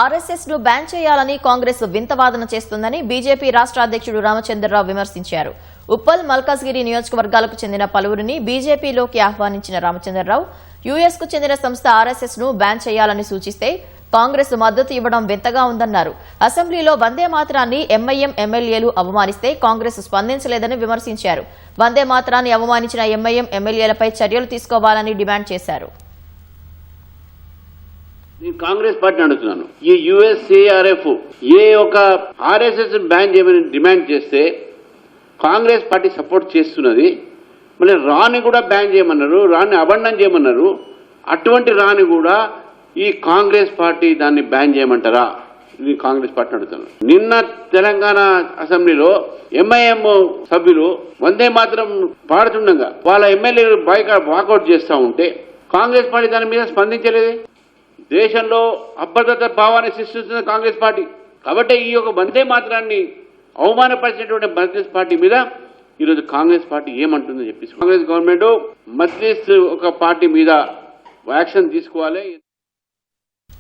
RSS ను ban చేయాలని కాంగ్రెస్ వింతవాదన చేస్తుందని బీజేపీ రాష్ట్ర అధ్యక్షుడు రామచంద్రరావు విమర్శించారు. ఉప్పల్, మల్కాజ్గిరి నియోజకవర్గాలకు చెందిన పలువురిని బీజేపీలోకి ఆహ్వానించిన రామచంద్రరావు యూఎస్ కు చెందిన సంస్థ ఆర్ఎస్ఎస్ ను బ్యాన్ చేయాలని సూచిస్తే కాంగ్రెస్ మద్దతు ఇవ్వడం వింతగా ఉందన్నారు. అసెంబ్లీలో వందే మాతరాన్ని ఎంఐఎం ఎమ్మెల్యేలు అవమానిస్తే కాంగ్రెస్ స్పందించలేదని విమర్శించారు. వందే మాతరాన్ని అవమానించిన ఎంఐఎం ఎమ్మెల్యేలపై చర్యలు తీసుకోవాలని డిమాండ్ చేశారు. నేను కాంగ్రెస్ పార్టీని అడుగుతున్నాను, ఈ యుఎస్ఏఆర్ఎఫ్ ఏ ఒక ఆర్ఎస్ఎస్ బ్యాన్ చేయమని డిమాండ్ చేస్తే కాంగ్రెస్ పార్టీ సపోర్ట్ చేస్తున్నది. మళ్ళీ రాని కూడా బ్యాన్ చేయమన్నారు, రాని అబండన్ చేయమన్నారు. అటువంటి రాని కూడా ఈ కాంగ్రెస్ పార్టీ దాన్ని బ్యాన్ చేయమంటారా? నేను కాంగ్రెస్ పార్టీని అడుగుతున్నాను. నిన్న తెలంగాణ అసెంబ్లీలో ఎంఐఎం సభ్యులు వందే మాత్రం పాడుతుండగా వాళ్ళ ఎమ్మెల్యేలు వాకౌట్ చేస్తూ ఉంటే కాంగ్రెస్ పార్టీ దాని మీద స్పందించలేదే. దేశంలో అభద్రత భావాన్ని సృష్టిస్తున్న కాంగ్రెస్ పార్టీ కాబట్టి ఈ యొక్క వందే మాత్రాన్ని అవమానపరిచినటువంటి కాంగ్రెస్ పార్టీ మీద ఈరోజు కాంగ్రెస్ పార్టీ ఏమంటుందో చెప్పేసి కాంగ్రెస్ గవర్నమెంట్ మజ్లిస్ ఒక పార్టీ మీద యాక్షన్ తీసుకోవాలి.